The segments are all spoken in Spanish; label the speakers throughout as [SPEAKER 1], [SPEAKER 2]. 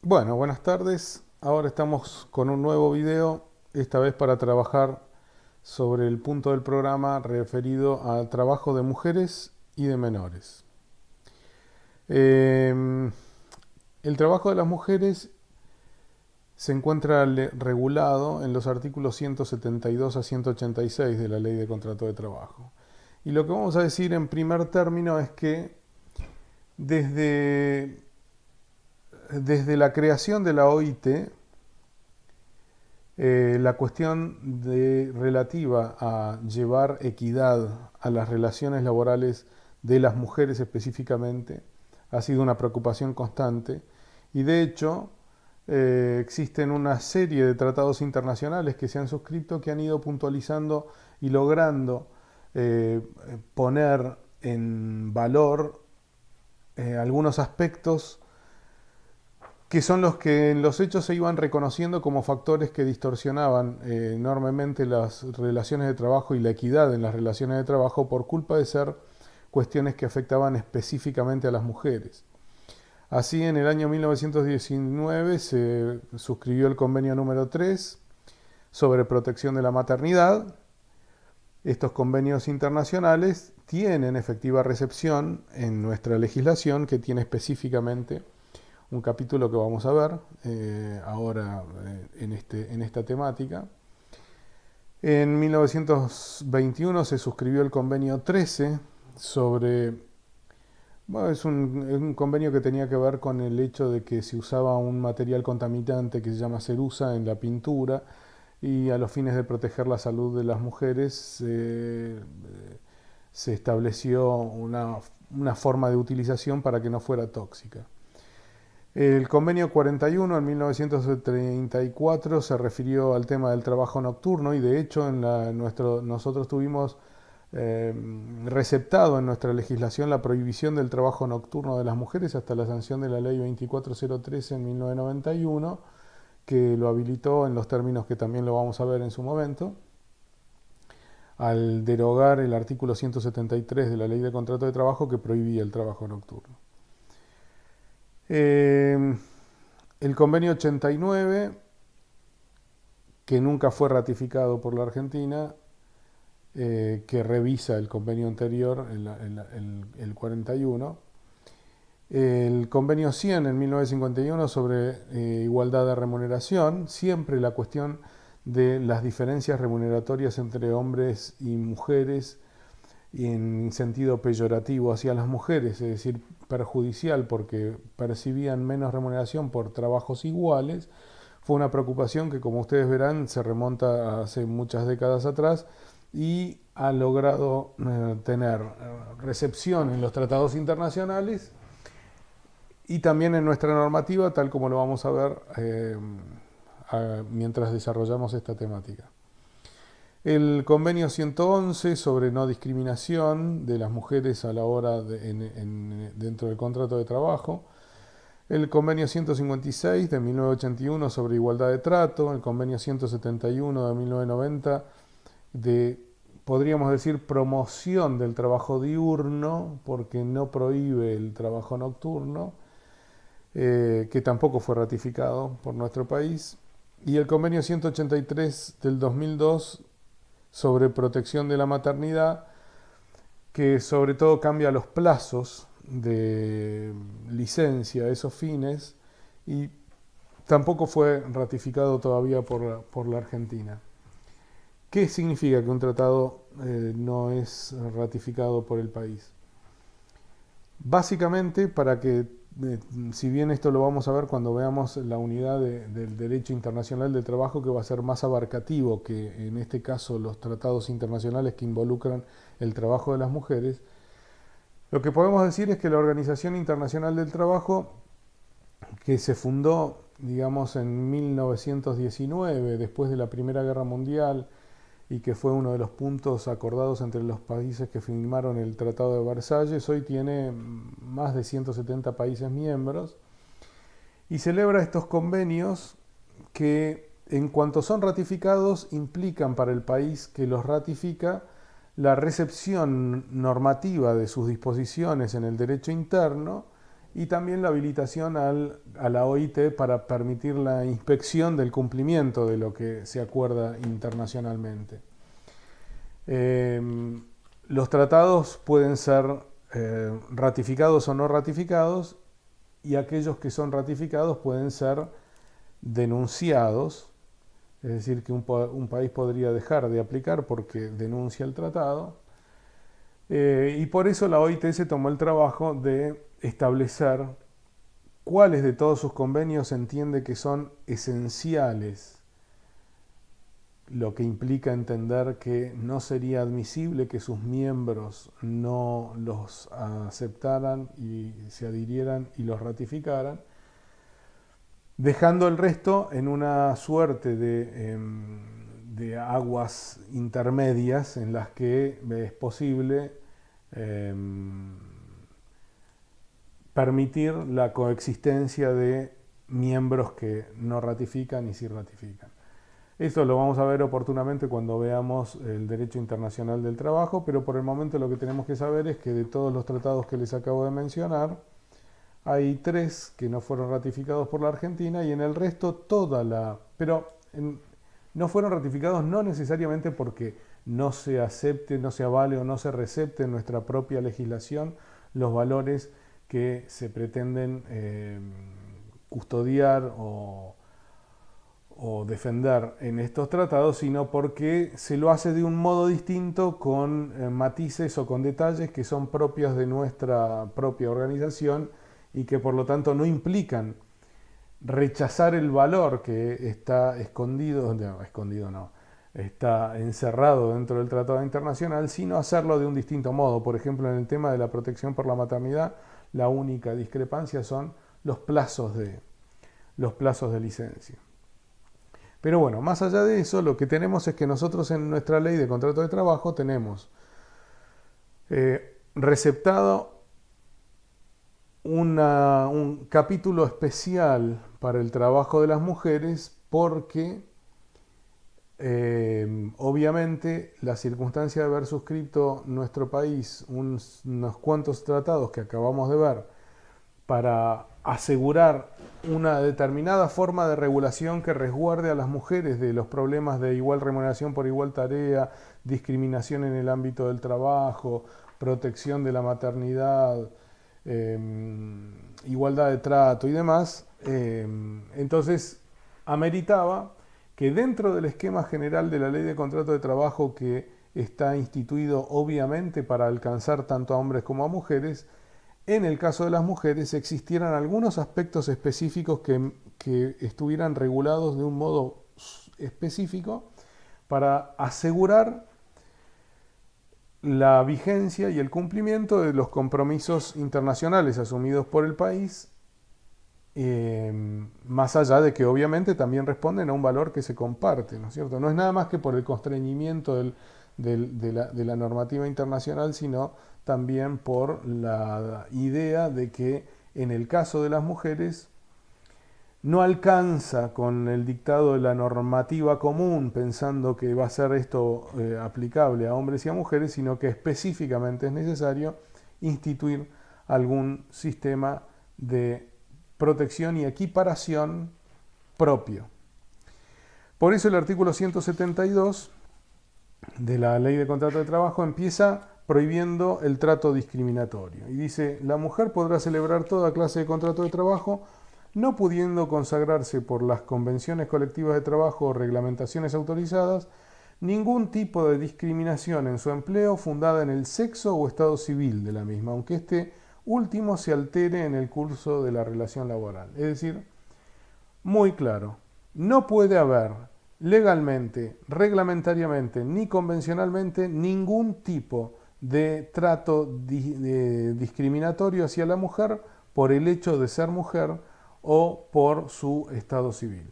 [SPEAKER 1] Bueno, buenas tardes. Ahora estamos con un nuevo video, esta vez para trabajar sobre el punto del programa referido al trabajo de mujeres y de menores. Eh, el trabajo de las mujeres se encuentra regulado en los artículos 172 a 186 de la Ley de Contrato de Trabajo. Y lo que vamos a decir en primer término es que desde, desde la creación de la OIT, la cuestión relativa a llevar equidad a las relaciones laborales de las mujeres específicamente ha sido una preocupación constante y de hecho existen una serie de tratados internacionales que se han suscrito que han ido puntualizando y logrando poner en valor algunos aspectos que son los que en los hechos se iban reconociendo como factores que distorsionaban enormemente las relaciones de trabajo y la equidad en las relaciones de trabajo por culpa de ser cuestiones que afectaban específicamente a las mujeres. Así, en el año 1919 se suscribió el convenio número 3 sobre protección de la maternidad. Estos convenios internacionales tienen efectiva recepción en nuestra legislación, que tiene específicamente un capítulo que vamos a ver ahora en esta temática. En 1921 se suscribió el convenio 13 sobre... Bueno, es un convenio que tenía que ver con el hecho de que se usaba un material contaminante que se llama cerusa en la pintura y a los fines de proteger la salud de las mujeres se estableció una forma de utilización para que no fuera tóxica. El convenio 41 en 1934 se refirió al tema del trabajo nocturno y de hecho nosotros tuvimos receptado en nuestra legislación la prohibición del trabajo nocturno de las mujeres hasta la sanción de la ley 24013 en 1991, que lo habilitó en los términos que también lo vamos a ver en su momento, al derogar el artículo 173 de la ley de contrato de trabajo que prohibía el trabajo nocturno. El convenio 89, que nunca fue ratificado por la Argentina, que revisa el convenio anterior, el 41. El convenio 100 en 1951 sobre igualdad de remuneración, siempre la cuestión de las diferencias remuneratorias entre hombres y mujeres y en sentido peyorativo hacia las mujeres, es decir, perjudicial porque percibían menos remuneración por trabajos iguales, fue una preocupación que, como ustedes verán, se remonta a hace muchas décadas atrás y ha logrado tener recepción en los tratados internacionales y también en nuestra normativa, tal como lo vamos a ver mientras desarrollamos esta temática. El convenio 111 sobre no discriminación de las mujeres a la hora dentro del contrato de trabajo. El convenio 156 de 1981 sobre igualdad de trato. El convenio 171 de 1990 de, podríamos decir, promoción del trabajo diurno, porque no prohíbe el trabajo nocturno, que tampoco fue ratificado por nuestro país. Y el convenio 183 del 2002 sobre protección de la maternidad, que sobre todo cambia los plazos de licencia a esos fines y tampoco fue ratificado todavía por la Argentina. ¿Qué significa que un tratado no es ratificado por el país? Básicamente, para que, si bien esto lo vamos a ver cuando veamos la unidad del derecho internacional del trabajo, que va a ser más abarcativo que en este caso los tratados internacionales que involucran el trabajo de las mujeres, lo que podemos decir es que la Organización Internacional del Trabajo, que se fundó, digamos, en 1919, después de la Primera Guerra Mundial, y que fue uno de los puntos acordados entre los países que firmaron el Tratado de Versalles, hoy tiene más de 170 países miembros y celebra estos convenios que, en cuanto son ratificados, implican para el país que los ratifica la recepción normativa de sus disposiciones en el derecho interno y también la habilitación a la OIT para permitir la inspección del cumplimiento de lo que se acuerda internacionalmente. Los tratados pueden ser ratificados o no ratificados, y aquellos que son ratificados pueden ser denunciados, es decir, que un país podría dejar de aplicar porque denuncia el tratado, y por eso la OIT se tomó el trabajo de establecer cuáles de todos sus convenios entiende que son esenciales, lo que implica entender que no sería admisible que sus miembros no los aceptaran y se adhirieran y los ratificaran, dejando el resto en una suerte de aguas intermedias en las que es posible permitir la coexistencia de miembros que no ratifican y sí ratifican. Esto lo vamos a ver oportunamente cuando veamos el derecho internacional del trabajo, pero por el momento lo que tenemos que saber es que de todos los tratados que les acabo de mencionar, hay 3 que no fueron ratificados por la Argentina, y en el resto no fueron ratificados no necesariamente porque no se acepte, no se avale o no se recepte en nuestra propia legislación los valores que se pretenden custodiar o defender en estos tratados, sino porque se lo hace de un modo distinto, con matices o con detalles que son propios de nuestra propia organización y que por lo tanto no implican rechazar el valor que está está encerrado dentro del tratado internacional, sino hacerlo de un distinto modo. Por ejemplo, en el tema de la protección por la maternidad, la única discrepancia son los plazos de licencia. Pero bueno, más allá de eso, lo que tenemos es que nosotros en nuestra ley de contrato de trabajo tenemos receptado un capítulo especial para el trabajo de las mujeres, porque obviamente la circunstancia de haber suscrito nuestro país unos cuantos tratados que acabamos de ver para asegurar una determinada forma de regulación que resguarde a las mujeres de los problemas de igual remuneración por igual tarea, discriminación en el ámbito del trabajo, protección de la maternidad, igualdad de trato y demás, entonces ameritaba que dentro del esquema general de la ley de contrato de trabajo, que está instituido obviamente para alcanzar tanto a hombres como a mujeres, en el caso de las mujeres existieran algunos aspectos específicos que estuvieran regulados de un modo específico para asegurar la vigencia y el cumplimiento de los compromisos internacionales asumidos por el país, más allá de que obviamente también responden a un valor que se comparte, ¿no es cierto? No es nada más que por el constreñimiento de la normativa internacional, sino también por la idea de que en el caso de las mujeres no alcanza con el dictado de la normativa común pensando que va a ser esto aplicable a hombres y a mujeres, sino que específicamente es necesario instituir algún sistema de protección y equiparación propio. Por eso el artículo 172 de la Ley de Contrato de Trabajo empieza prohibiendo el trato discriminatorio y dice: la mujer podrá celebrar toda clase de contrato de trabajo, no pudiendo consagrarse por las convenciones colectivas de trabajo o reglamentaciones autorizadas ningún tipo de discriminación en su empleo fundada en el sexo o estado civil de la misma, aunque este último se altere en el curso de la relación laboral. Es decir, muy claro, no puede haber legalmente, reglamentariamente ni convencionalmente ningún tipo de trato discriminatorio hacia la mujer por el hecho de ser mujer o por su estado civil.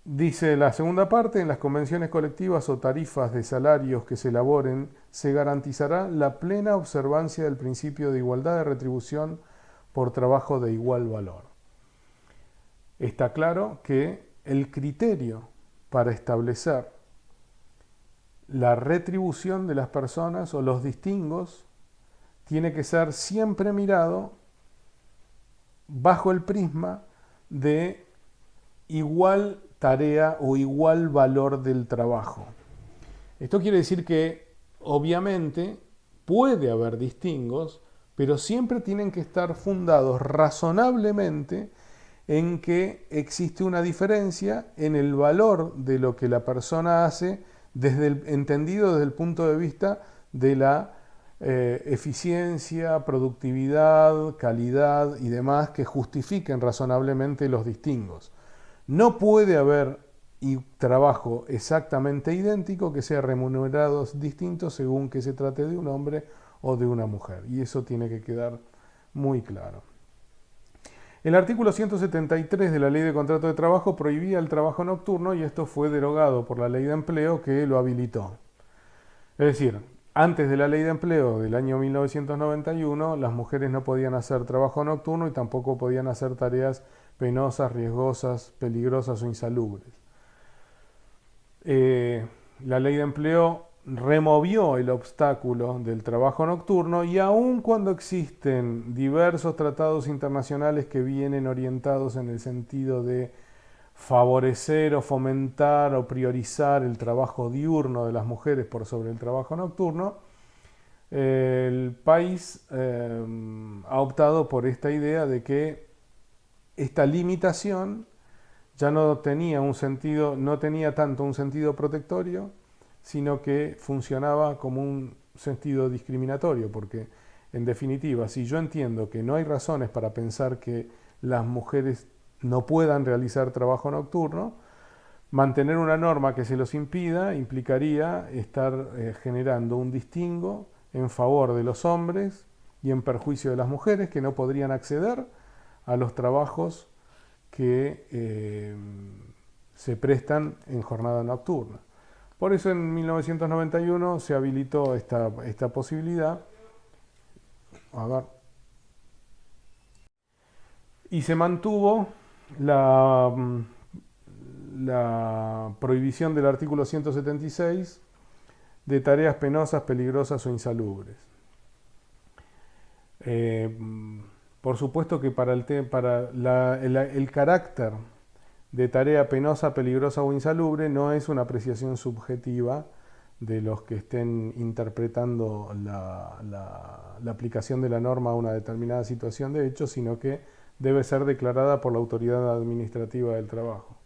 [SPEAKER 1] Dice la segunda parte: en las convenciones colectivas o tarifas de salarios que se elaboren, se garantizará la plena observancia del principio de igualdad de retribución por trabajo de igual valor. Está claro que el criterio para establecer la retribución de las personas o los distingos tiene que ser siempre mirado bajo el prisma de igual tarea o igual valor del trabajo. Esto quiere decir que obviamente puede haber distingos, pero siempre tienen que estar fundados razonablemente en que existe una diferencia en el valor de lo que la persona hace entendido desde el punto de vista de la eficiencia, productividad, calidad y demás que justifiquen razonablemente los distingos. No puede haber trabajo exactamente idéntico que sea remunerado distinto según que se trate de un hombre o de una mujer. Y eso tiene que quedar muy claro. El artículo 173 de la Ley de Contrato de Trabajo prohibía el trabajo nocturno y esto fue derogado por la Ley de Empleo que lo habilitó. Es decir, antes de la Ley de Empleo del año 1991, las mujeres no podían hacer trabajo nocturno y tampoco podían hacer tareas penosas, riesgosas, peligrosas o insalubres. La Ley de Empleo removió el obstáculo del trabajo nocturno y aun cuando existen diversos tratados internacionales que vienen orientados en el sentido de favorecer o fomentar o priorizar el trabajo diurno de las mujeres por sobre el trabajo nocturno, el país ha optado por esta idea de que esta limitación ya no tenía un sentido, no tenía tanto un sentido protectorio, sino que funcionaba como un sentido discriminatorio, porque en definitiva, si yo entiendo que no hay razones para pensar que las mujeres no puedan realizar trabajo nocturno, mantener una norma que se los impida implicaría estar generando un distingo en favor de los hombres y en perjuicio de las mujeres que no podrían acceder a los trabajos que se prestan en jornada nocturna. Por eso en 1991 se habilitó esta posibilidad. A ver. Y se mantuvo la prohibición del artículo 176 de tareas penosas, peligrosas o insalubres. Por supuesto que para el carácter de tarea penosa, peligrosa o insalubre no es una apreciación subjetiva de los que estén interpretando la aplicación de la norma a una determinada situación de hecho, sino que debe ser declarada por la autoridad administrativa del trabajo.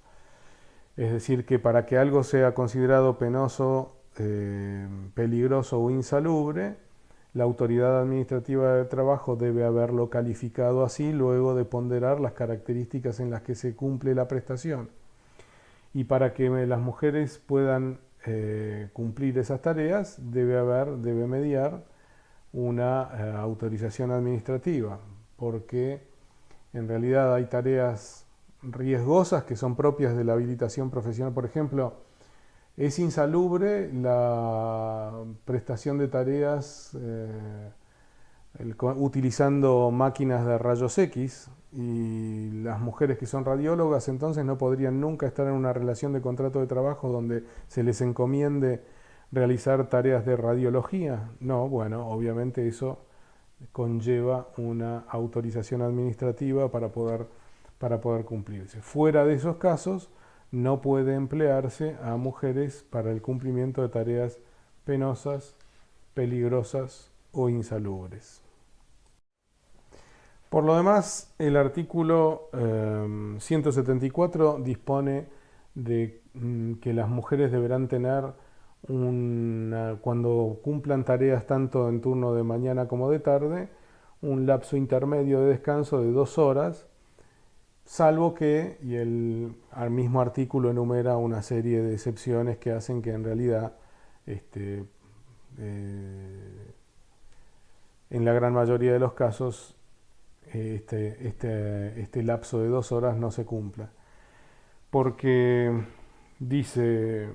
[SPEAKER 1] Es decir, que para que algo sea considerado penoso, peligroso o insalubre, la autoridad administrativa del trabajo debe haberlo calificado así luego de ponderar las características en las que se cumple la prestación. Y para que las mujeres puedan cumplir esas tareas, debe mediar una autorización administrativa, porque en realidad hay tareas riesgosas que son propias de la habilitación profesional. Por ejemplo, es insalubre la prestación de tareas utilizando máquinas de rayos X y las mujeres que son radiólogas entonces no podrían nunca estar en una relación de contrato de trabajo donde se les encomiende realizar tareas de radiología. No, bueno, obviamente eso conlleva una autorización administrativa para poder cumplirse. Fuera de esos casos, no puede emplearse a mujeres para el cumplimiento de tareas penosas, peligrosas o insalubres. Por lo demás, el artículo 174 dispone de que las mujeres deberán tener cuando cumplan tareas tanto en turno de mañana como de tarde, un lapso intermedio de descanso de 2 horas, salvo que, y al mismo artículo enumera una serie de excepciones que hacen que en realidad en la gran mayoría de los casos este lapso de 2 horas no se cumpla. Porque dice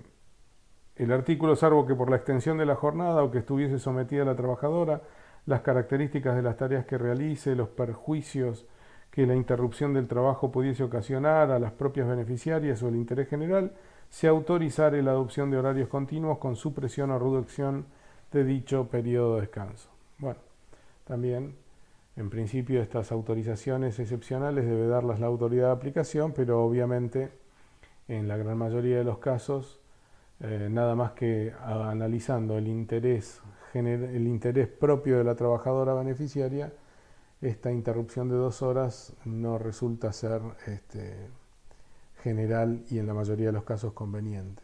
[SPEAKER 1] el artículo, salvo que por la extensión de la jornada o que estuviese sometida la trabajadora, las características de las tareas que realice, los perjuicios que la interrupción del trabajo pudiese ocasionar a las propias beneficiarias o el interés general, se autorizare la adopción de horarios continuos con supresión o reducción de dicho periodo de descanso. Bueno, también. En principio estas autorizaciones excepcionales debe darlas la autoridad de aplicación, pero obviamente en la gran mayoría de los casos, nada más que analizando el interés propio de la trabajadora beneficiaria, esta interrupción de 2 horas no resulta ser general y en la mayoría de los casos conveniente.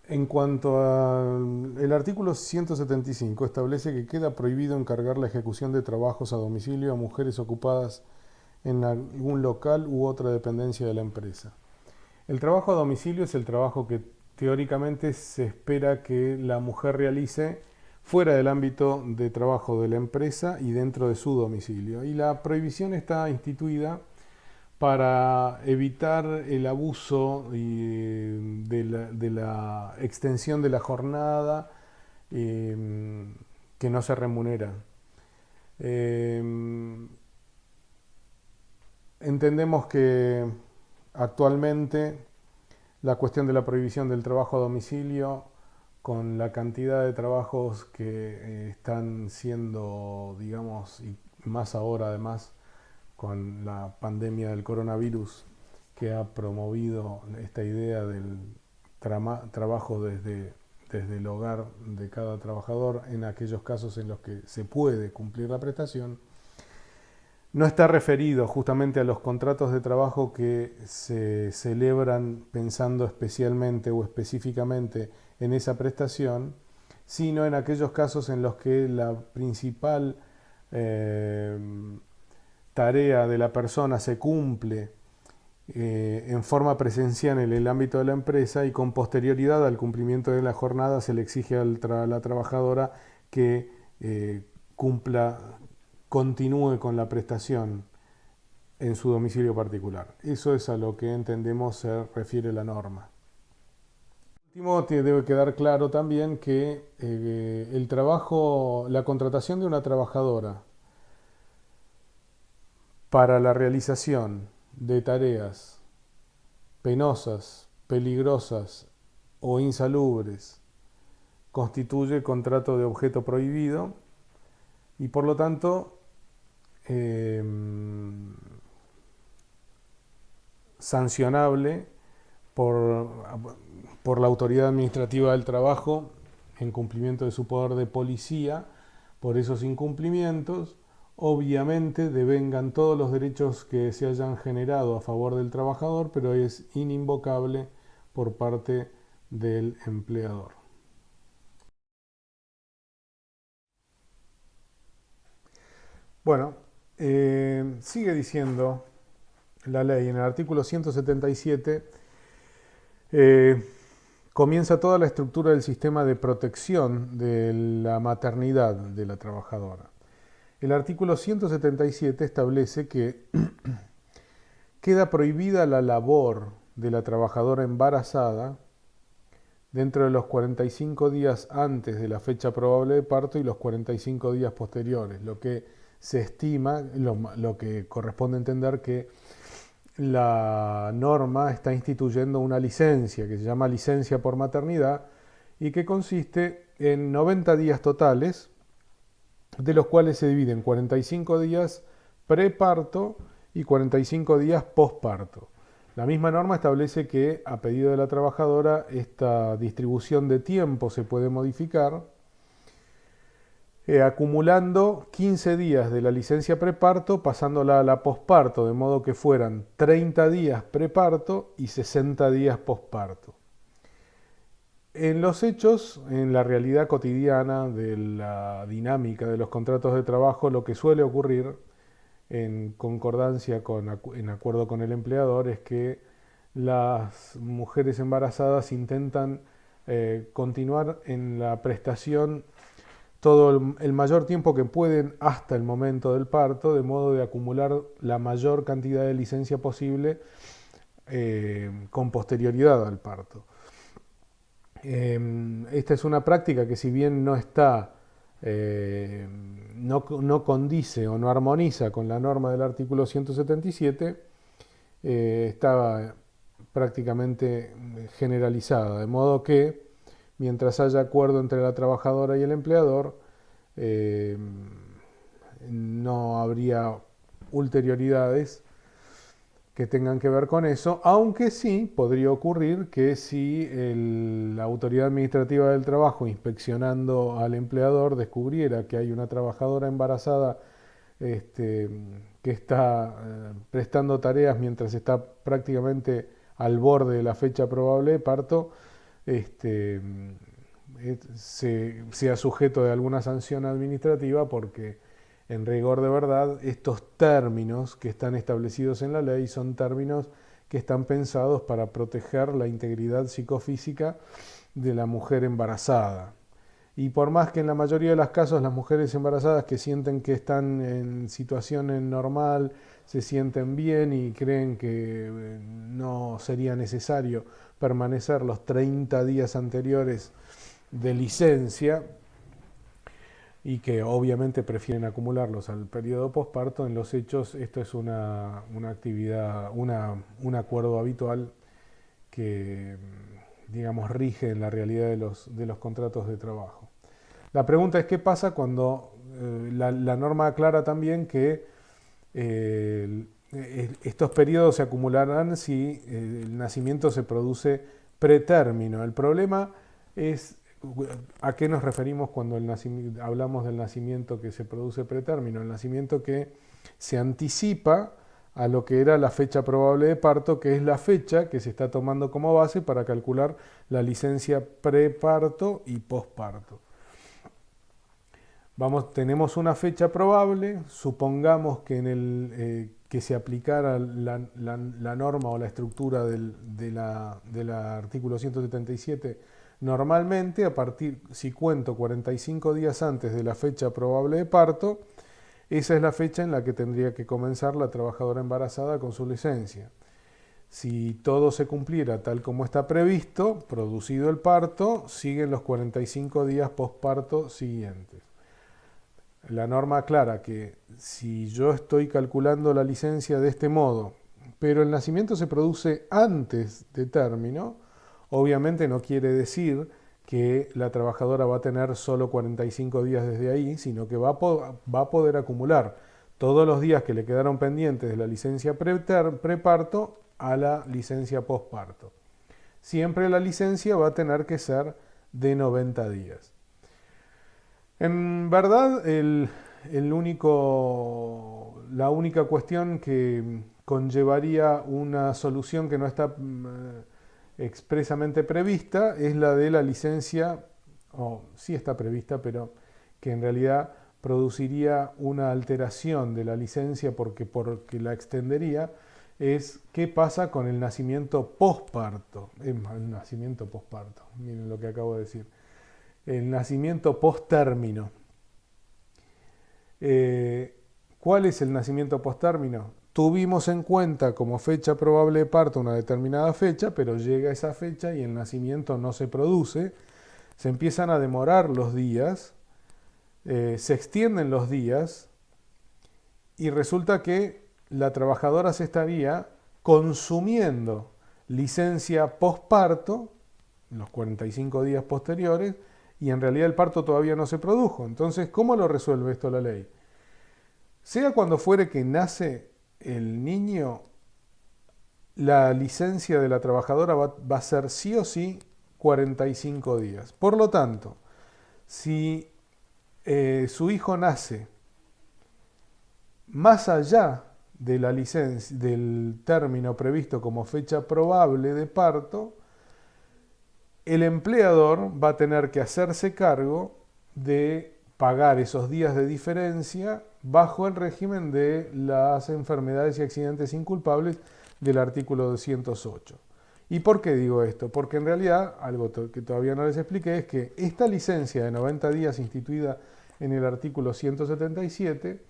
[SPEAKER 1] En cuanto al artículo 175, establece que queda prohibido encargar la ejecución de trabajos a domicilio a mujeres ocupadas en algún local u otra dependencia de la empresa. El trabajo a domicilio es el trabajo que teóricamente se espera que la mujer realice fuera del ámbito de trabajo de la empresa y dentro de su domicilio. Y la prohibición está instituida para evitar el abuso de la extensión de la jornada que no se remunera. Entendemos que actualmente la cuestión de la prohibición del trabajo a domicilio, con la cantidad de trabajos que están siendo, digamos, y más ahora además, con la pandemia del coronavirus, que ha promovido esta idea del trabajo desde el hogar de cada trabajador en aquellos casos en los que se puede cumplir la prestación, no está referido justamente a los contratos de trabajo que se celebran pensando especialmente o específicamente en esa prestación, sino en aquellos casos en los que la principal tarea de la persona se cumple en forma presencial en el ámbito de la empresa y con posterioridad al cumplimiento de la jornada se le exige a la trabajadora que continúe con la prestación en su domicilio particular. Eso es a lo que entendemos se refiere la norma. Por último, debe quedar claro también que la contratación de una trabajadora para la realización de tareas penosas, peligrosas o insalubres constituye contrato de objeto prohibido y por lo tanto sancionable por la autoridad administrativa del trabajo en cumplimiento de su poder de policía por esos incumplimientos. Obviamente devengan todos los derechos que se hayan generado a favor del trabajador, pero es ininvocable por parte del empleador. Bueno, sigue diciendo la ley en el artículo 177, comienza toda la estructura del sistema de protección de la maternidad de la trabajadora. El artículo 177 establece que queda prohibida la labor de la trabajadora embarazada dentro de los 45 días antes de la fecha probable de parto y los 45 días posteriores, lo que se estima, lo que corresponde entender que la norma está instituyendo una licencia que se llama licencia por maternidad y que consiste en 90 días totales, de los cuales se dividen 45 días preparto y 45 días posparto. La misma norma establece que a pedido de la trabajadora esta distribución de tiempo se puede modificar acumulando 15 días de la licencia preparto pasándola a la posparto, de modo que fueran 30 días preparto y 60 días posparto. En los hechos, en la realidad cotidiana de la dinámica de los contratos de trabajo, lo que suele ocurrir en concordancia en acuerdo con el empleador es que las mujeres embarazadas intentan continuar en la prestación todo el mayor tiempo que pueden hasta el momento del parto, de modo de acumular la mayor cantidad de licencia posible con posterioridad al parto. Esta es una práctica que si bien no está, no condice o no armoniza con la norma del artículo 177, está prácticamente generalizada, de modo que mientras haya acuerdo entre la trabajadora y el empleador, eh, no habría ulterioridades que tengan que ver con eso, aunque sí podría ocurrir que si la autoridad administrativa del trabajo, inspeccionando al empleador, descubriera que hay una trabajadora embarazada este, que está prestando tareas mientras está prácticamente al borde de la fecha probable de parto, este, sea sujeto de alguna sanción administrativa, porque en rigor de verdad estos términos que están establecidos en la ley son términos que están pensados para proteger la integridad psicofísica de la mujer embarazada. Y por más que en la mayoría de los casos las mujeres embarazadas que sienten que están en situación normal, se sienten bien y creen que no sería necesario permanecer los 30 días anteriores de licencia, y que obviamente prefieren acumularlos al periodo posparto, en los hechos esto es una actividad, un acuerdo habitual que, digamos, rige en la realidad de los contratos de trabajo. La pregunta es qué pasa cuando la norma aclara también que estos periodos se acumularán si el nacimiento se produce pretérmino. El problema es a qué nos referimos cuando hablamos del nacimiento que se produce pretérmino. El nacimiento que se anticipa a lo que era la fecha probable de parto, que es la fecha que se está tomando como base para calcular la licencia preparto y posparto. Tenemos una fecha probable, supongamos que que se aplicara la norma o la estructura del artículo 177 normalmente, si cuento 45 días antes de la fecha probable de parto, esa es la fecha en la que tendría que comenzar la trabajadora embarazada con su licencia. Si todo se cumpliera tal como está previsto, producido el parto, siguen los 45 días posparto siguientes. La norma aclara que si yo estoy calculando la licencia de este modo, pero el nacimiento se produce antes de término, obviamente no quiere decir que la trabajadora va a tener solo 45 días desde ahí, sino que va a poder acumular todos los días que le quedaron pendientes de la licencia preparto a la licencia posparto. Siempre la licencia va a tener que ser de 90 días. En verdad, la única cuestión que conllevaría una solución que no está expresamente prevista es la de la licencia, sí está prevista, pero que en realidad produciría una alteración de la licencia porque la extendería, es qué pasa con el nacimiento posparto. El nacimiento posparto, miren lo que acabo de decir. El nacimiento posttérmino. ¿Cuál es el nacimiento posttérmino? Tuvimos en cuenta como fecha probable de parto una determinada fecha, pero llega esa fecha y el nacimiento no se produce. Se empiezan a demorar los días, se extienden los días y resulta que la trabajadora se estaría consumiendo licencia posparto, los 45 días posteriores, y en realidad el parto todavía no se produjo. Entonces, ¿cómo lo resuelve esto la ley? Sea cuando fuere que nace el niño, la licencia de la trabajadora va a ser sí o sí 45 días. Por lo tanto, si su hijo nace más allá de la licencia, del término previsto como fecha probable de parto, el empleador va a tener que hacerse cargo de pagar esos días de diferencia bajo el régimen de las enfermedades y accidentes inculpables del artículo 208. ¿Y por qué digo esto? Porque en realidad, algo que todavía no les expliqué, es que esta licencia de 90 días instituida en el artículo 177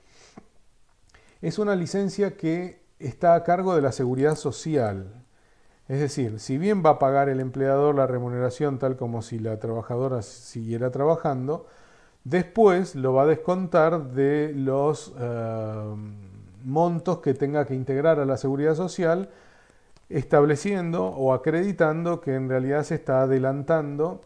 [SPEAKER 1] es una licencia que está a cargo de la seguridad social. Es decir, si bien va a pagar el empleador la remuneración tal como si la trabajadora siguiera trabajando, después lo va a descontar de los montos que tenga que integrar a la seguridad social, estableciendo o acreditando que en realidad se está adelantando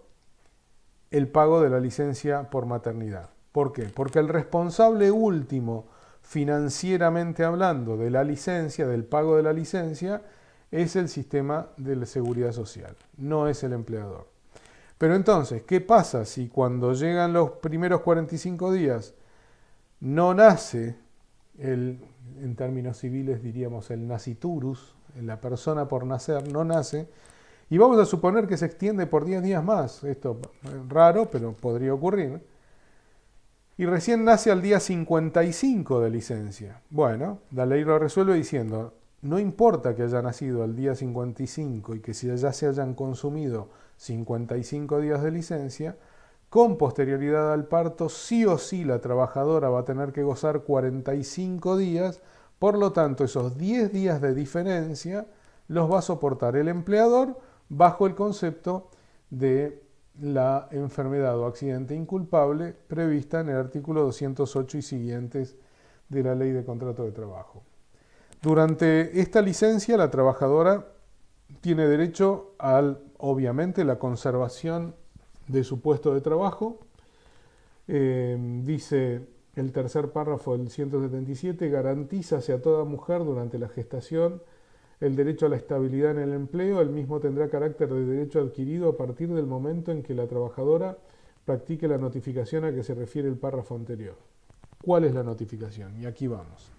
[SPEAKER 1] el pago de la licencia por maternidad. ¿Por qué? Porque el responsable último, financieramente hablando, de la licencia, del pago de la licencia, es el sistema de la seguridad social, no es el empleador. Pero entonces, ¿qué pasa si cuando llegan los primeros 45 días no nace en términos civiles diríamos el nasciturus, la persona por nacer no nace, y vamos a suponer que se extiende por 10 días más, esto es raro, pero podría ocurrir, y recién nace al día 55 de licencia? Bueno, la ley lo resuelve diciendo, no importa que haya nacido al día 55 y que si ya se hayan consumido 55 días de licencia, con posterioridad al parto, sí o sí la trabajadora va a tener que gozar 45 días, por lo tanto esos 10 días de diferencia los va a soportar el empleador bajo el concepto de la enfermedad o accidente inculpable prevista en el artículo 208 y siguientes de la Ley de Contrato de Trabajo. Durante esta licencia, la trabajadora tiene derecho a, obviamente, la conservación de su puesto de trabajo. Dice el tercer párrafo del 177, garantízase a toda mujer durante la gestación el derecho a la estabilidad en el empleo. El mismo tendrá carácter de derecho adquirido a partir del momento en que la trabajadora practique la notificación a que se refiere el párrafo anterior. ¿Cuál es la notificación? Y aquí vamos.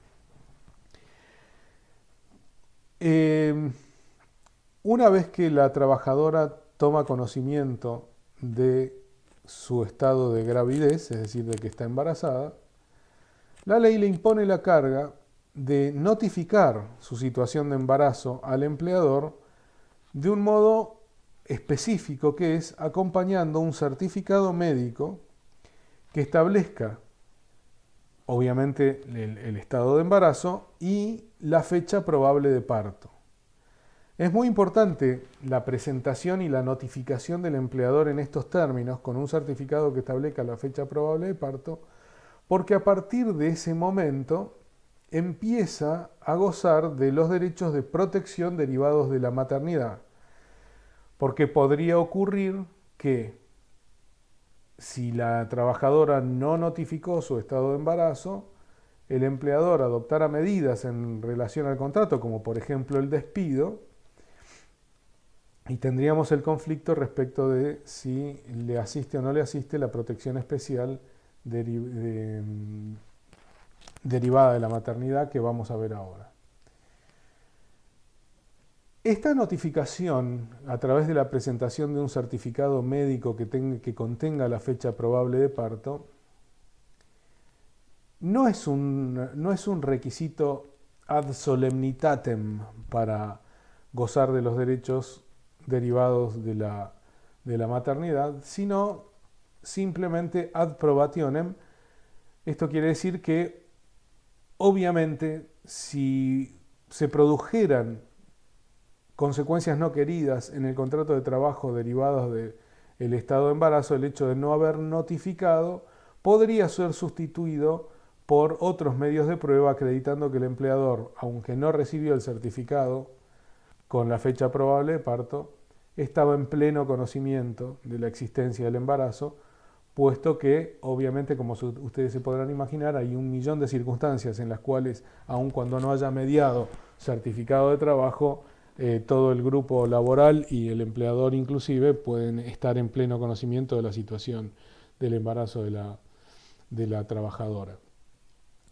[SPEAKER 1] Una vez que la trabajadora toma conocimiento de su estado de gravidez, es decir, de que está embarazada, la ley le impone la carga de notificar su situación de embarazo al empleador de un modo específico, que es acompañando un certificado médico que establezca, obviamente, el estado de embarazo y la fecha probable de parto. Es muy importante la presentación y la notificación del empleador en estos términos, con un certificado que establezca la fecha probable de parto, porque a partir de ese momento empieza a gozar de los derechos de protección derivados de la maternidad. Porque podría ocurrir que si la trabajadora no notificó su estado de embarazo, el empleador adoptara medidas en relación al contrato, como por ejemplo el despido, y tendríamos el conflicto respecto de si le asiste o no le asiste la protección especial derivada de la maternidad que vamos a ver ahora. Esta notificación, a través de la presentación de un certificado médico que contenga la fecha probable de parto, no es un requisito ad solemnitatem para gozar de los derechos derivados de la maternidad, sino simplemente ad probationem. Esto quiere decir que, obviamente, si se produjeran consecuencias no queridas en el contrato de trabajo derivados del estado de embarazo, el hecho de no haber notificado podría ser sustituido por otros medios de prueba, acreditando que el empleador, aunque no recibió el certificado con la fecha probable de parto, estaba en pleno conocimiento de la existencia del embarazo, puesto que, obviamente, como ustedes se podrán imaginar, hay 1.000.000 de circunstancias en las cuales, aun cuando no haya mediado certificado de trabajo, todo el grupo laboral y el empleador inclusive pueden estar en pleno conocimiento de la situación del embarazo de la trabajadora.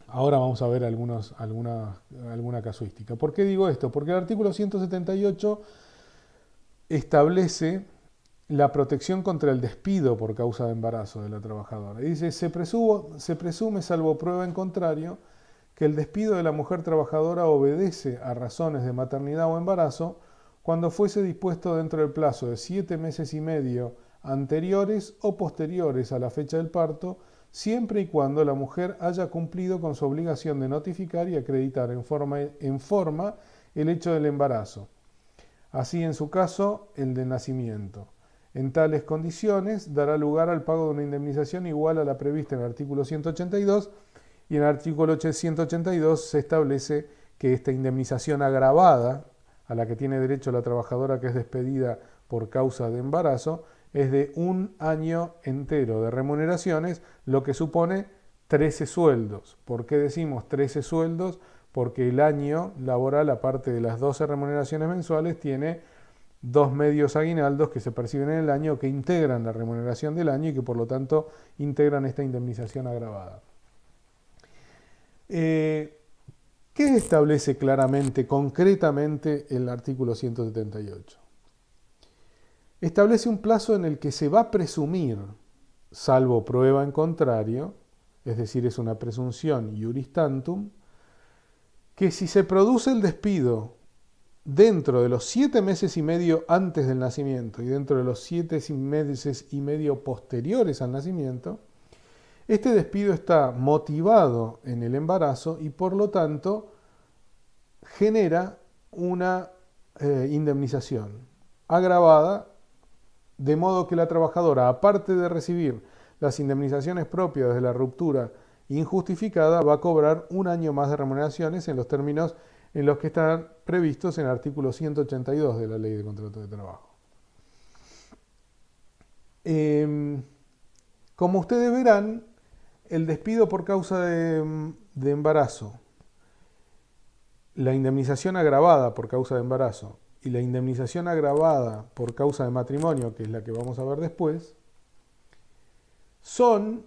[SPEAKER 1] Ahora vamos a ver alguna casuística. ¿Por qué digo esto? Porque el artículo 178 establece la protección contra el despido por causa de embarazo de la trabajadora. Y dice, se presume, salvo prueba en contrario, que el despido de la mujer trabajadora obedece a razones de maternidad o embarazo cuando fuese dispuesto dentro del plazo de 7 meses y medio anteriores o posteriores a la fecha del parto, siempre y cuando la mujer haya cumplido con su obligación de notificar y acreditar en forma el hecho del embarazo. Así, en su caso, el de nacimiento. En tales condiciones, dará lugar al pago de una indemnización igual a la prevista en el artículo 182, y en el artículo 182 se establece que esta indemnización agravada, a la que tiene derecho la trabajadora que es despedida por causa de embarazo, es de un año entero de remuneraciones, lo que supone 13 sueldos. ¿Por qué decimos 13 sueldos? Porque el año laboral, aparte de las 12 remuneraciones mensuales, tiene 2 medios aguinaldos que se perciben en el año, que integran la remuneración del año y que por lo tanto integran esta indemnización agravada. ¿Qué establece claramente, concretamente, el artículo 178? Establece un plazo en el que se va a presumir, salvo prueba en contrario, es decir, es una presunción iuris tantum, que si se produce el despido dentro de los 7 meses y medio antes del nacimiento y dentro de los 7 meses y medio posteriores al nacimiento, este despido está motivado en el embarazo y por lo tanto genera una indemnización agravada, de modo que la trabajadora, aparte de recibir las indemnizaciones propias de la ruptura injustificada, va a cobrar un año más de remuneraciones en los términos en los que están previstos en el artículo 182 de la Ley de Contrato de Trabajo. Como ustedes verán, el despido por causa de embarazo, la indemnización agravada por causa de embarazo y la indemnización agravada por causa de matrimonio, que es la que vamos a ver después, son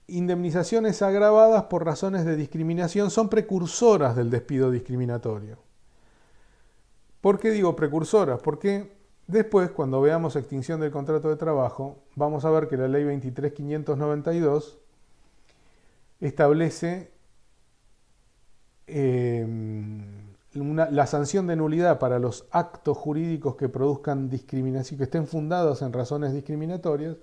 [SPEAKER 1] indemnizaciones agravadas por razones de discriminación, son precursoras del despido discriminatorio. ¿Por qué digo precursoras? Porque después, cuando veamos extinción del contrato de trabajo, vamos a ver que la Ley 23.592 establece la sanción de nulidad para los actos jurídicos que produzcan discriminación, que estén fundados en razones discriminatorias,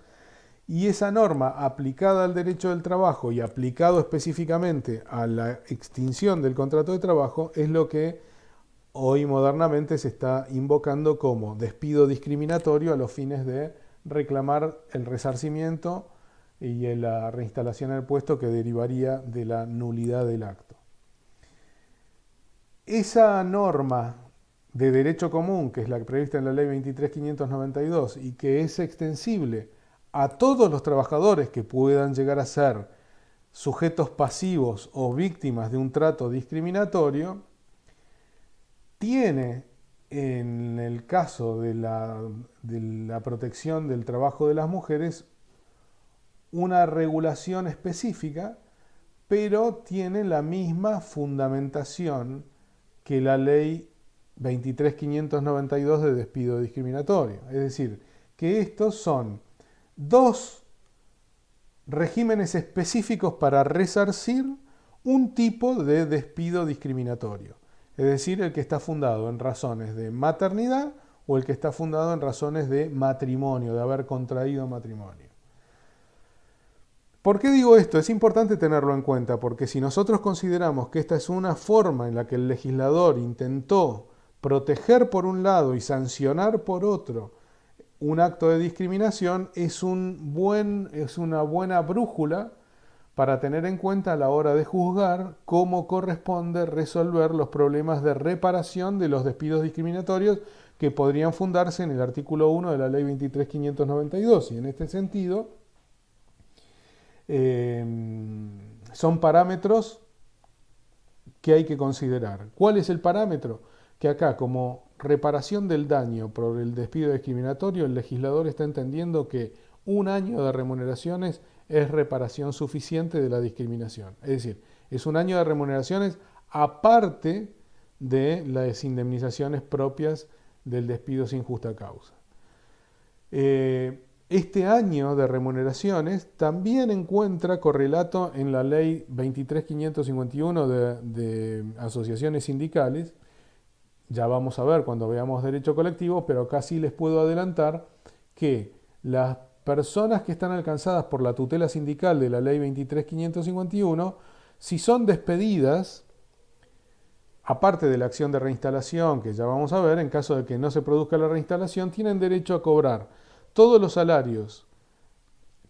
[SPEAKER 1] y esa norma aplicada al derecho del trabajo y aplicado específicamente a la extinción del contrato de trabajo es lo que hoy modernamente se está invocando como despido discriminatorio a los fines de reclamar el resarcimiento y la reinstalación en el puesto que derivaría de la nulidad del acto. Esa norma de derecho común, que es la prevista en la Ley 23.592 y que es extensible a todos los trabajadores que puedan llegar a ser sujetos pasivos o víctimas de un trato discriminatorio, tiene, en el caso de la protección del trabajo de las mujeres, una regulación específica, pero tiene la misma fundamentación que la Ley 23.592 de despido discriminatorio. Es decir, que estos son dos regímenes específicos para resarcir un tipo de despido discriminatorio. Es decir, el que está fundado en razones de maternidad o el que está fundado en razones de matrimonio, de haber contraído matrimonio. ¿Por qué digo esto? Es importante tenerlo en cuenta, porque si nosotros consideramos que esta es una forma en la que el legislador intentó proteger por un lado y sancionar por otro un acto de discriminación, es una buena brújula para tener en cuenta a la hora de juzgar cómo corresponde resolver los problemas de reparación de los despidos discriminatorios que podrían fundarse en el artículo 1 de la Ley 23.592. Y en este sentido, son parámetros que hay que considerar. ¿Cuál es el parámetro? Que acá, como reparación del daño por el despido discriminatorio, el legislador está entendiendo que un año de remuneraciones es reparación suficiente de la discriminación. Es decir, es un año de remuneraciones aparte de las indemnizaciones propias del despido sin justa causa. Este año de remuneraciones también encuentra correlato en la Ley 23.551 de asociaciones sindicales. Ya vamos a ver cuando veamos derecho colectivo, pero acá sí les puedo adelantar que las personas que están alcanzadas por la tutela sindical de la Ley 23.551, si son despedidas, aparte de la acción de reinstalación, que ya vamos a ver, en caso de que no se produzca la reinstalación, tienen derecho a cobrar todos los salarios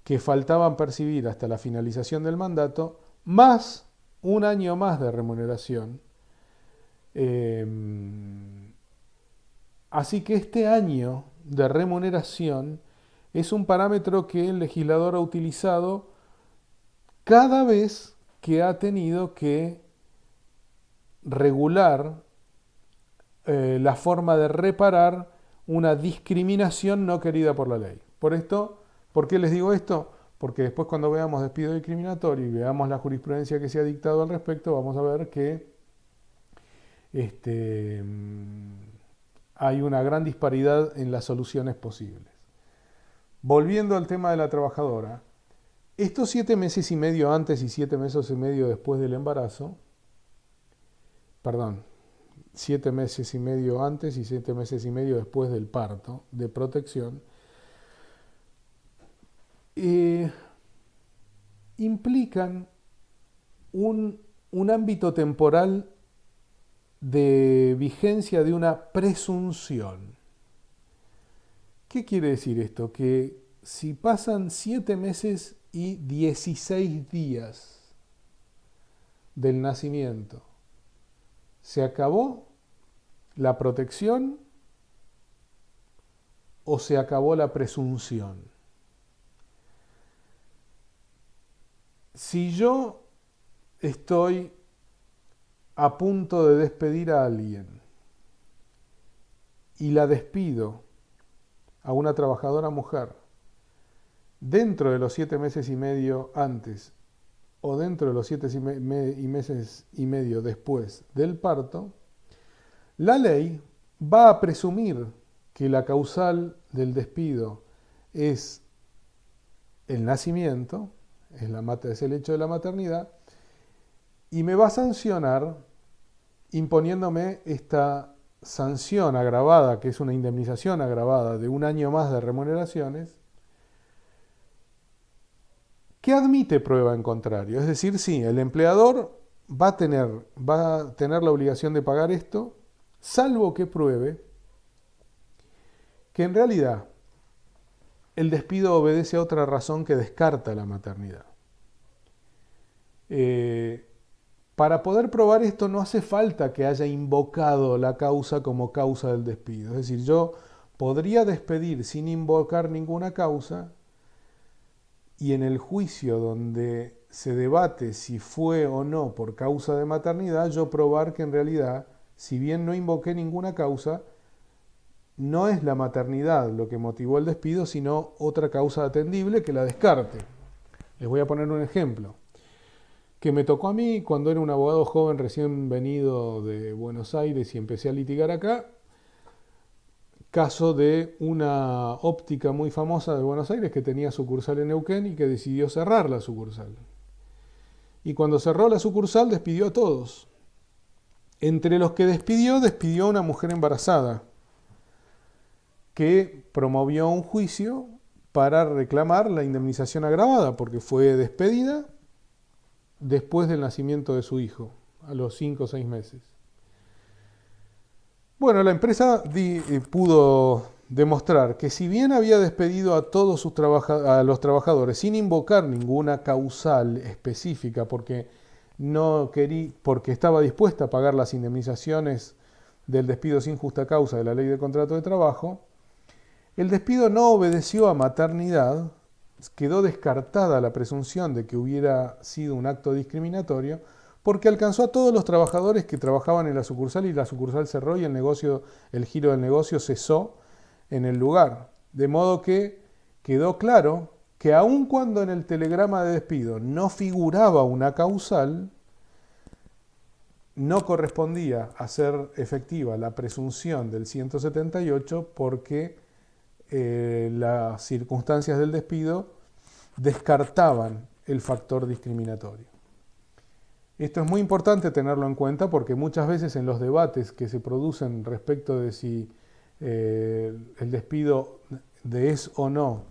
[SPEAKER 1] que faltaban percibir hasta la finalización del mandato, más un año más de remuneración. Así que este año de remuneración es un parámetro que el legislador ha utilizado cada vez que ha tenido que regular la forma de reparar una discriminación no querida por la ley. ¿Por qué les digo esto? Porque después cuando veamos despido discriminatorio y veamos la jurisprudencia que se ha dictado al respecto, vamos a ver que hay una gran disparidad en las soluciones posibles. Volviendo al tema de la trabajadora, estos 7 meses y medio antes y 7 meses y medio después del embarazo, 7 meses y medio antes y 7 meses y medio después del parto de protección, implican un ámbito temporal de vigencia de una presunción. ¿Qué quiere decir esto? Que si pasan 7 meses y 16 días del nacimiento, ¿se acabó la protección o se acabó la presunción? Si yo estoy a punto de despedir a alguien y la despido a una trabajadora mujer dentro de los 7 meses y medio antes o dentro de los 7 meses y medio después del parto, la ley va a presumir que la causal del despido es el nacimiento, es el hecho de la maternidad, y me va a sancionar imponiéndome esta sanción agravada, que es una indemnización agravada de 1 año más de remuneraciones, que admite prueba en contrario. Es decir, sí, el empleador va a tener la obligación de pagar esto, salvo que pruebe que en realidad el despido obedece a otra razón que descarta la maternidad. Para poder probar esto no hace falta que haya invocado la causa como causa del despido. Es decir, yo podría despedir sin invocar ninguna causa y en el juicio donde se debate si fue o no por causa de maternidad, yo probar que en realidad, si bien no invoqué ninguna causa, no es la maternidad lo que motivó el despido, sino otra causa atendible que la descarte. Les voy a poner un ejemplo que me tocó a mí cuando era un abogado joven recién venido de Buenos Aires y empecé a litigar acá. Caso de una óptica muy famosa de Buenos Aires que tenía sucursal en Neuquén y que decidió cerrar la sucursal. Y cuando cerró la sucursal despidió a todos. Entre los que despidió a una mujer embarazada que promovió un juicio para reclamar la indemnización agravada porque fue despedida después del nacimiento de su hijo, a los 5 o 6 meses. Bueno, la empresa pudo demostrar que si bien había despedido a todos a los trabajadores sin invocar ninguna causal específica porque estaba dispuesta a pagar las indemnizaciones del despido sin justa causa de la Ley de Contrato de Trabajo, el despido no obedeció a maternidad, quedó descartada la presunción de que hubiera sido un acto discriminatorio porque alcanzó a todos los trabajadores que trabajaban en la sucursal y la sucursal cerró y el giro del negocio cesó en el lugar. De modo que quedó claro que aun cuando en el telegrama de despido no figuraba una causal, no correspondía hacer efectiva la presunción del 178 porque las circunstancias del despido descartaban el factor discriminatorio. Esto es muy importante tenerlo en cuenta porque muchas veces en los debates que se producen respecto de si el despido es o no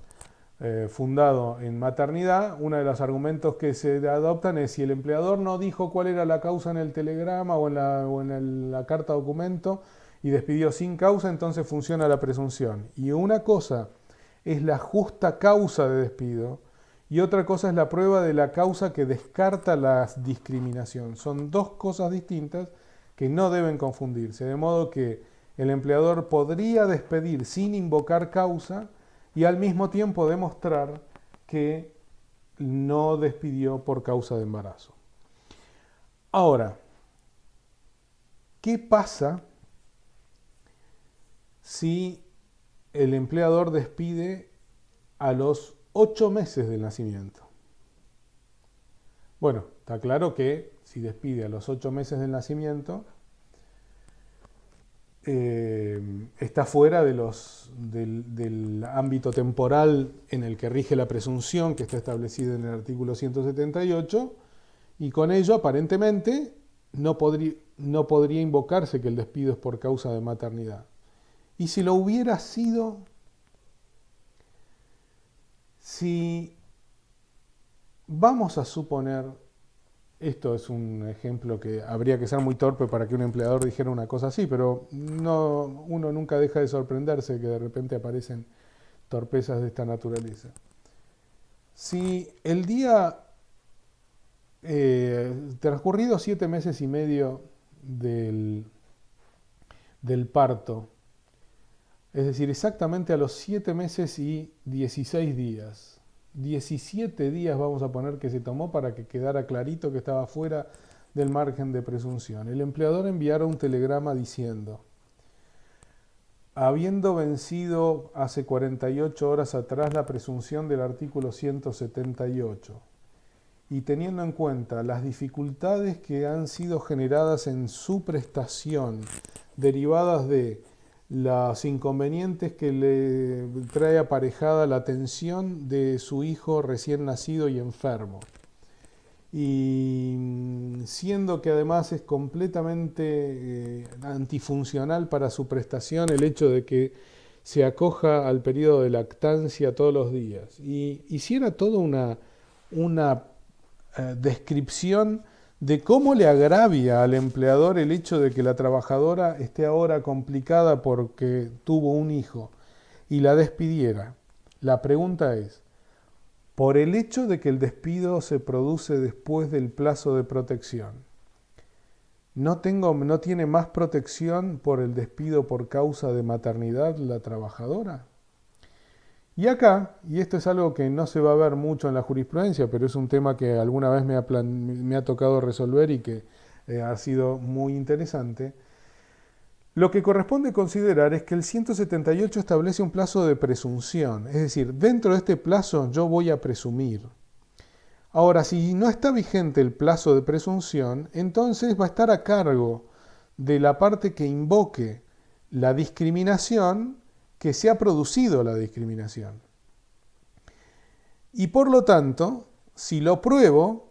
[SPEAKER 1] fundado en maternidad, uno de los argumentos que se adoptan es si el empleador no dijo cuál era la causa en el telegrama o en la carta documento y despidió sin causa, entonces funciona la presunción. Y una cosa es la justa causa de despido y otra cosa es la prueba de la causa que descarta la discriminación. Son dos cosas distintas que no deben confundirse, de modo que el empleador podría despedir sin invocar causa y al mismo tiempo demostrar que no despidió por causa de embarazo. Ahora, ¿qué pasa si el empleador despide a los 8 meses del nacimiento? Bueno, está claro que si despide a los 8 meses del nacimiento, está fuera del ámbito temporal en el que rige la presunción que está establecida en el artículo 178, y con ello aparentemente no podría invocarse que el despido es por causa de maternidad. Y si lo hubiera sido, si vamos a suponer, esto es un ejemplo que habría que ser muy torpe para que un empleador dijera una cosa así, pero uno nunca deja de sorprenderse que de repente aparecen torpezas de esta naturaleza. Si el día transcurridos 7 meses y medio del parto, es decir, exactamente a los 7 meses y 16 días, 17 días vamos a poner que se tomó para que quedara clarito que estaba fuera del margen de presunción, el empleador enviara un telegrama diciendo: habiendo vencido hace 48 horas atrás la presunción del artículo 178 y teniendo en cuenta las dificultades que han sido generadas en su prestación derivadas de los inconvenientes que le trae aparejada la atención de su hijo recién nacido y enfermo, y siendo que además es completamente antifuncional para su prestación el hecho de que se acoja al periodo de lactancia todos los días, y hiciera toda una descripción de cómo le agravia al empleador el hecho de que la trabajadora esté ahora complicada porque tuvo un hijo y la despidiera. La pregunta es, por el hecho de que el despido se produce después del plazo de protección, ¿no tiene más protección por el despido por causa de maternidad la trabajadora? Y acá, y esto es algo que no se va a ver mucho en la jurisprudencia, pero es un tema que alguna vez me ha tocado resolver y que ha sido muy interesante, lo que corresponde considerar es que el 178 establece un plazo de presunción, es decir, dentro de este plazo yo voy a presumir. Ahora, si no está vigente el plazo de presunción, entonces va a estar a cargo de la parte que invoque la discriminación, que se ha producido la discriminación. Y por lo tanto, si lo pruebo,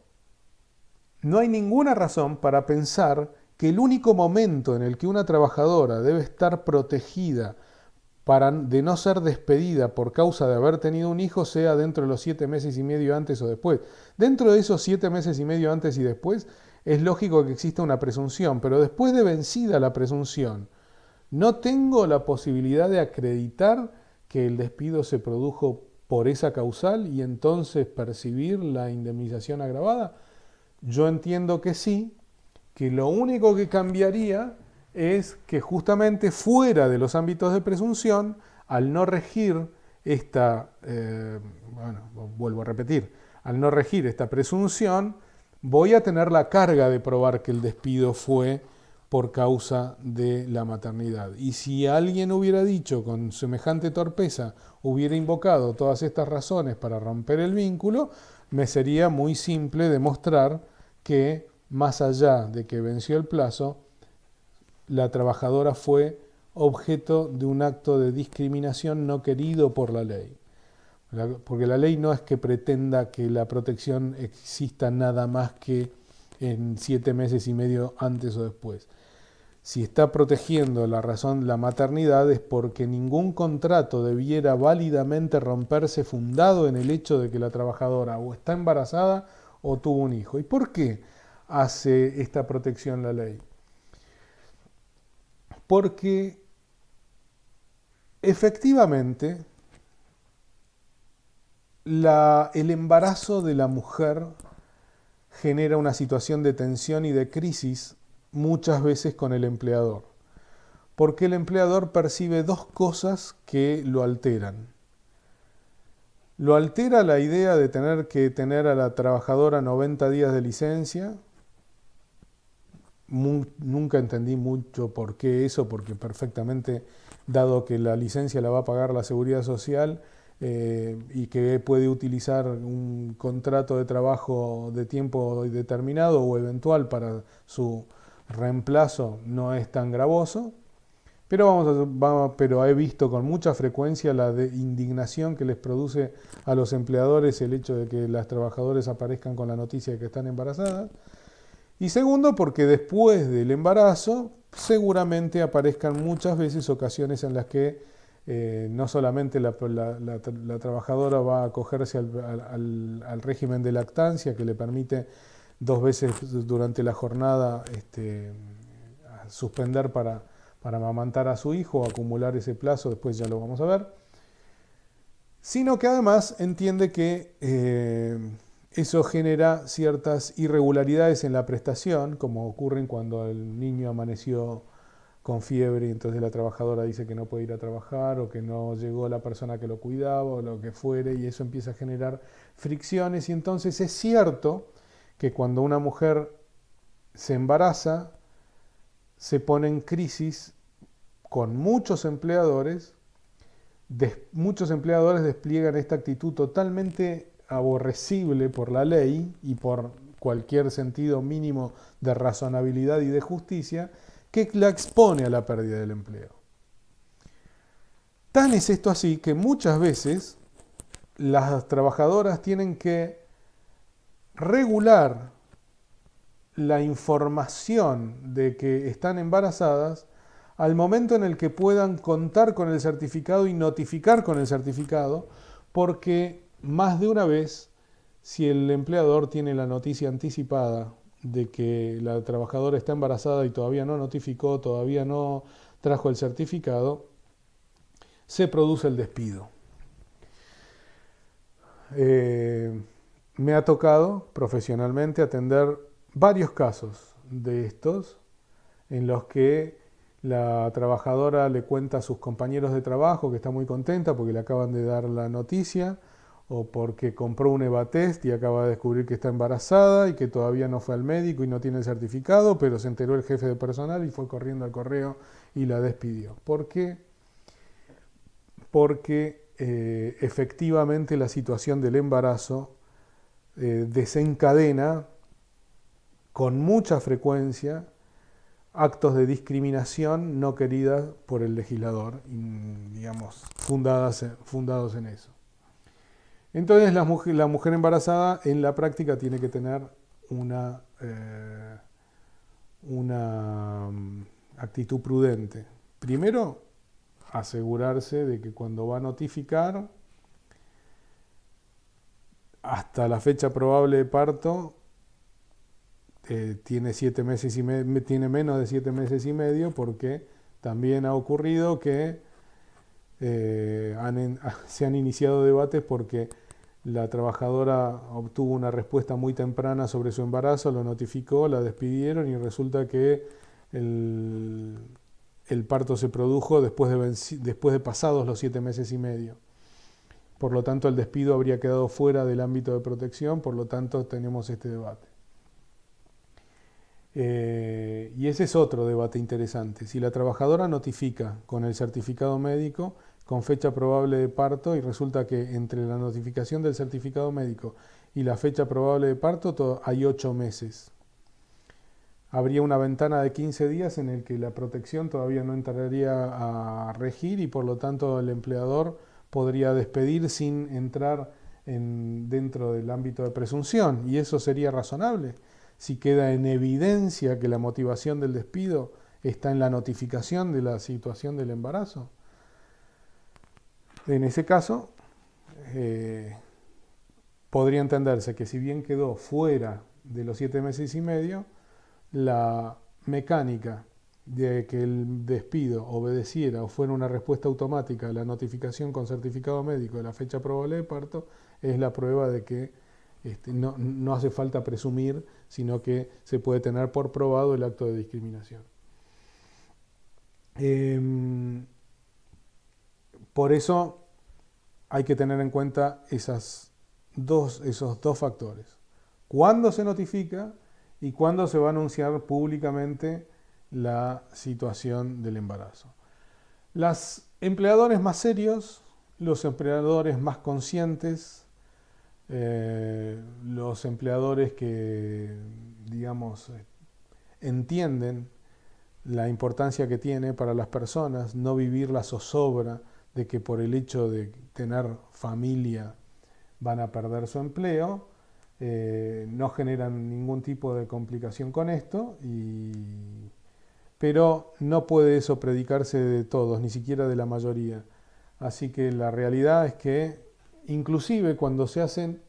[SPEAKER 1] no hay ninguna razón para pensar que el único momento en el que una trabajadora debe estar protegida de no ser despedida por causa de haber tenido un hijo sea dentro de los 7 meses y medio antes o después. Dentro de esos 7 meses y medio antes y después es lógico que exista una presunción, pero después de vencida la presunción, no tengo la posibilidad de acreditar que el despido se produjo por esa causal y entonces percibir la indemnización agravada. Yo entiendo que sí, que lo único que cambiaría es que justamente fuera de los ámbitos de presunción, al no regir vuelvo a repetir, al no regir esta presunción, voy a tener la carga de probar que el despido fue por causa de la maternidad. Y si alguien hubiera dicho con semejante torpeza, hubiera invocado todas estas razones para romper el vínculo, me sería muy simple demostrar que, más allá de que venció el plazo, la trabajadora fue objeto de un acto de discriminación no querido por la ley. Porque la ley no es que pretenda que la protección exista nada más que en 7 meses y medio antes o después. Si está protegiendo la maternidad es porque ningún contrato debiera válidamente romperse fundado en el hecho de que la trabajadora o está embarazada o tuvo un hijo. ¿Y por qué hace esta protección la ley? Porque efectivamente el embarazo de la mujer genera una situación de tensión y de crisis muchas veces con el empleador. porque el empleador percibe dos cosas que lo alteran. Lo altera la idea de tener que tener a la trabajadora 90 días de licencia. Nunca entendí mucho por qué eso, porque perfectamente, dado que la licencia la va a pagar la Seguridad Social y que puede utilizar un contrato de trabajo de tiempo determinado o eventual para su reemplazo, no es tan gravoso. Pero he visto con mucha frecuencia la indignación que les produce a los empleadores el hecho de que las trabajadoras aparezcan con la noticia de que están embarazadas. Y segundo, porque después del embarazo seguramente aparezcan muchas veces ocasiones en las que no solamente la trabajadora va a acogerse al régimen de lactancia que le permite 2 veces durante la jornada suspender para amamantar a su hijo o acumular ese plazo, después ya lo vamos a ver, sino que además entiende que eso genera ciertas irregularidades en la prestación, como ocurren cuando el niño amaneció con fiebre y entonces la trabajadora dice que no puede ir a trabajar o que no llegó la persona que lo cuidaba o lo que fuere, y eso empieza a generar fricciones. Y entonces es cierto que cuando una mujer se embaraza se pone en crisis con muchos empleadores. Muchos empleadores despliegan esta actitud totalmente aborrecible por la ley y por cualquier sentido mínimo de razonabilidad y de justicia, que la expone a la pérdida del empleo. Tan es esto así que muchas veces las trabajadoras tienen que regular la información de que están embarazadas al momento en el que puedan contar con el certificado y notificar con el certificado, porque más de una vez, si el empleador tiene la noticia anticipada de que la trabajadora está embarazada y todavía no notificó, todavía no trajo el certificado, se produce el despido. Me ha tocado profesionalmente atender varios casos de estos en los que la trabajadora le cuenta a sus compañeros de trabajo que está muy contenta porque le acaban de dar la noticia, o porque compró un EVA-test y acaba de descubrir que está embarazada y que todavía no fue al médico y no tiene el certificado, pero se enteró el jefe de personal y fue corriendo al correo y la despidió. ¿Por qué? Porque efectivamente la situación del embarazo desencadena con mucha frecuencia actos de discriminación no queridas por el legislador, digamos, fundados en eso. Entonces la mujer embarazada en la práctica tiene que tener una actitud prudente. Primero, asegurarse de que cuando va a notificar, hasta la fecha probable de parto, tiene 7 meses y tiene menos de 7 meses y medio, porque también ha ocurrido que se han iniciado debates porque la trabajadora obtuvo una respuesta muy temprana sobre su embarazo, lo notificó, la despidieron y resulta que el parto se produjo después de pasados los 7 meses y medio. Por lo tanto, el despido habría quedado fuera del ámbito de protección, por lo tanto tenemos este debate. Y ese es otro debate interesante. Si la trabajadora notifica con el certificado médico con fecha probable de parto y resulta que entre la notificación del certificado médico y la fecha probable de parto hay 8 meses. Habría una ventana de 15 días en el que la protección todavía no entraría a regir y por lo tanto el empleador podría despedir sin entrar dentro del ámbito de presunción, y eso sería razonable si queda en evidencia que la motivación del despido está en la notificación de la situación del embarazo. En ese caso, podría entenderse que si bien quedó fuera de los 7 meses y medio, la mecánica de que el despido obedeciera o fuera una respuesta automática a la notificación con certificado médico de la fecha probable de parto es la prueba de que no hace falta presumir, sino que se puede tener por probado el acto de discriminación. Em, por eso hay que tener en cuenta esos dos factores. ¿Cuándo se notifica y cuándo se va a anunciar públicamente la situación del embarazo? Los empleadores más serios, los empleadores más conscientes, los empleadores que, digamos, entienden la importancia que tiene para las personas no vivir la zozobra de que por el hecho de tener familia van a perder su empleo, no generan ningún tipo de complicación con esto, pero no puede eso predicarse de todos, ni siquiera de la mayoría. Así que la realidad es que inclusive cuando se hacen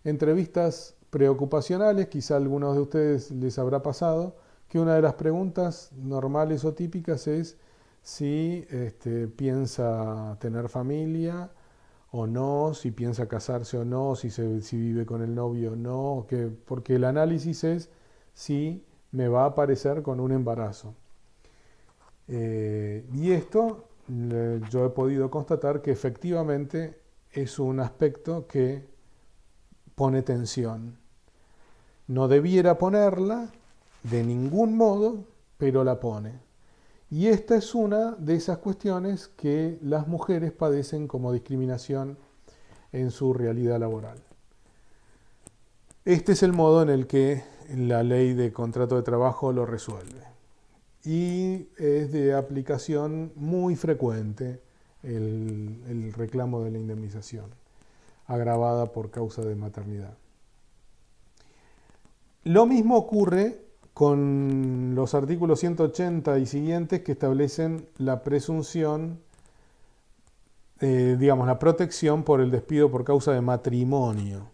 [SPEAKER 1] entrevistas preocupacionales, quizá a algunos de ustedes les habrá pasado, que una de las preguntas normales o típicas es si piensa tener familia o no, si piensa casarse o no, si vive con el novio o no, porque el análisis es si me va a aparecer con un embarazo. Y esto yo he podido constatar que efectivamente es un aspecto que pone tensión. No debiera ponerla de ningún modo, pero la pone. Y esta es una de esas cuestiones que las mujeres padecen como discriminación en su realidad laboral. Este es el modo en el que la ley de contrato de trabajo lo resuelve. Y es de aplicación muy frecuente el reclamo de la indemnización, agravada por causa de maternidad. Lo mismo ocurre con los artículos 180 y siguientes que establecen la presunción, digamos, la protección por el despido por causa de matrimonio.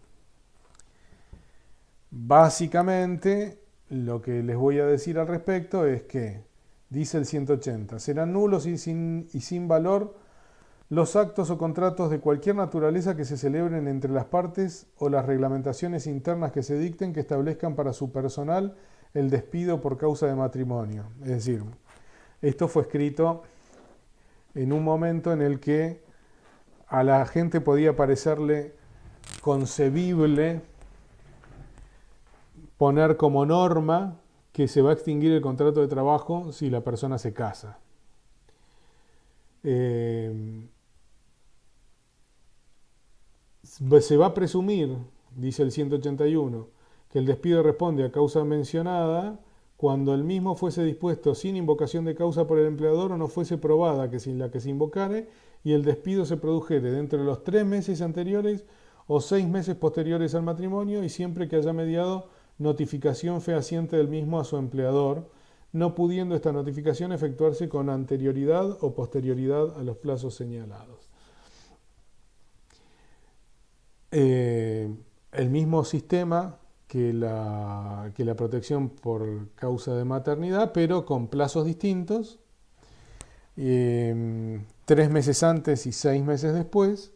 [SPEAKER 1] Básicamente, lo que les voy a decir al respecto es que, dice el 180, serán nulos y sin valor los actos o contratos de cualquier naturaleza que se celebren entre las partes o las reglamentaciones internas que se dicten que establezcan para su personal el despido por causa de matrimonio. Es decir, esto fue escrito en un momento en el que a la gente podía parecerle concebible poner como norma que se va a extinguir el contrato de trabajo si la persona se casa. Se va a presumir, dice el 181, que el despido responde a causa mencionada cuando el mismo fuese dispuesto sin invocación de causa por el empleador o no fuese probada que sin la que se invocare y el despido se produjere dentro de los 3 meses anteriores o 6 meses posteriores al matrimonio y siempre que haya mediado notificación fehaciente del mismo a su empleador, no pudiendo esta notificación efectuarse con anterioridad o posterioridad a los plazos señalados. El mismo sistema que la protección por causa de maternidad, pero con plazos distintos, 3 meses antes y 6 meses después,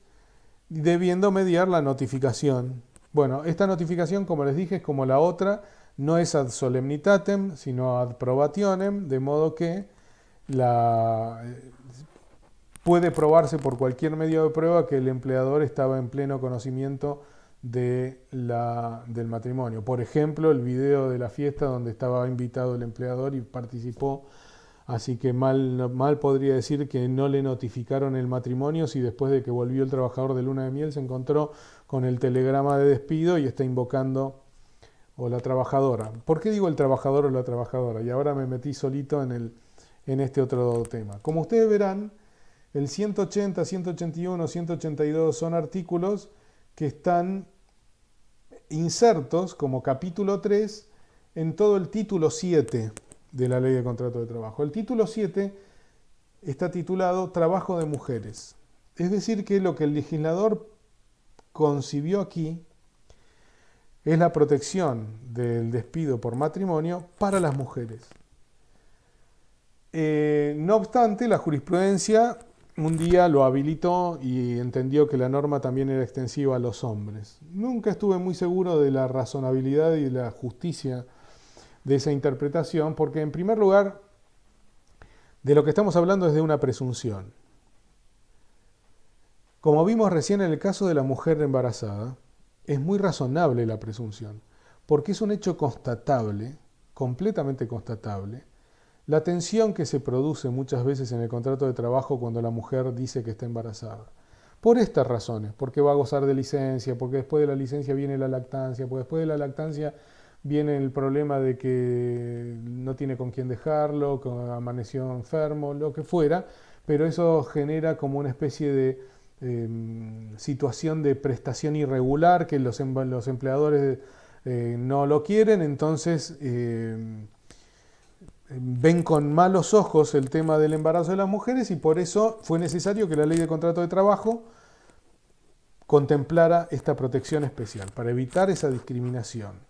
[SPEAKER 1] debiendo mediar la notificación. Bueno, esta notificación, como les dije, es como la otra, no es ad solemnitatem, sino ad probationem, de modo que puede probarse por cualquier medio de prueba que el empleador estaba en pleno conocimiento del matrimonio. Por ejemplo, el video de la fiesta donde estaba invitado el empleador y participó, así que mal podría decir que no le notificaron el matrimonio si después de que volvió el trabajador de luna de miel se encontró con el telegrama de despido y está invocando o la trabajadora. ¿Por qué digo el trabajador o la trabajadora? Y ahora me metí solito en este otro tema. Como ustedes verán, el 180, 181, 182 son artículos que están insertos como capítulo 3 en todo el título 7 de la Ley de Contrato de Trabajo. El título 7 está titulado Trabajo de Mujeres. Es decir, que lo que el legislador concibió aquí es la protección del despido por matrimonio para las mujeres. No obstante, la jurisprudencia un día lo habilitó y entendió que la norma también era extensiva a los hombres. Nunca estuve muy seguro de la razonabilidad y de la justicia de esa interpretación, porque en primer lugar De lo que estamos hablando es de una presunción. Como vimos recién en el caso de la mujer embarazada, es muy razonable la presunción, porque es un hecho constatable, completamente constatable, la tensión que se produce muchas veces en el contrato de trabajo cuando la mujer dice que está embarazada. Por estas razones, porque va a gozar de licencia, porque después de la licencia viene la lactancia, porque después de la lactancia viene el problema de que no tiene con quién dejarlo, que amaneció enfermo, lo que fuera, pero eso genera como una especie de situación de prestación irregular que los empleadores no lo quieren, entonces ven con malos ojos el tema del embarazo de las mujeres y por eso fue necesario que la ley de contrato de trabajo contemplara esta protección especial, para evitar esa discriminación.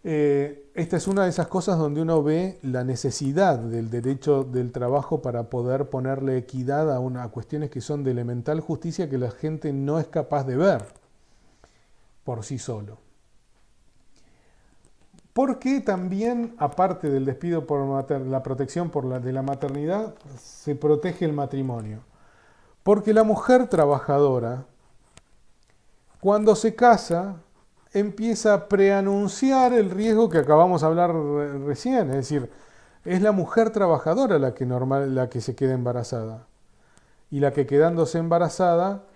[SPEAKER 1] Esta es una de esas cosas donde uno ve la necesidad del derecho del trabajo para poder ponerle equidad a cuestiones que son de elemental justicia que la gente no es capaz de ver por sí solo. Porque también, aparte del despido por la protección de la maternidad, se protege el matrimonio. Porque la mujer trabajadora, cuando se casa, empieza a preanunciar el riesgo que acabamos de hablar recién. Es decir, es la mujer trabajadora la que se queda embarazada. Y la que quedándose embarazada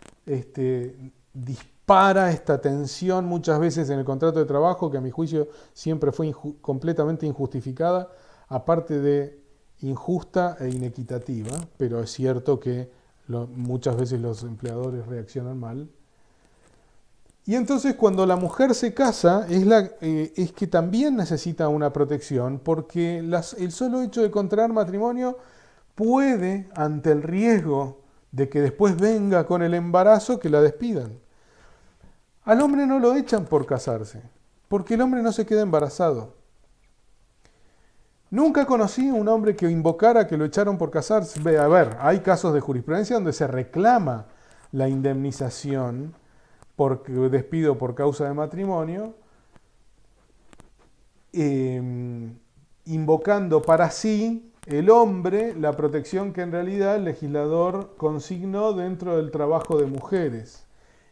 [SPEAKER 1] dispara esta tensión muchas veces en el contrato de trabajo, que a mi juicio siempre fue completamente injustificada, aparte de injusta e inequitativa, pero es cierto que muchas veces los empleadores reaccionan mal. Y entonces cuando la mujer se casa es que también necesita una protección porque el solo hecho de contraer matrimonio puede, ante el riesgo de que después venga con el embarazo, que la despidan. Al hombre no lo echan por casarse, porque el hombre no se queda embarazado. Nunca conocí a un hombre que invocara que lo echaron por casarse. A ver, hay casos de jurisprudencia donde se reclama la indemnización por despido por causa de matrimonio, invocando para sí el hombre la protección que en realidad el legislador consignó dentro del trabajo de mujeres.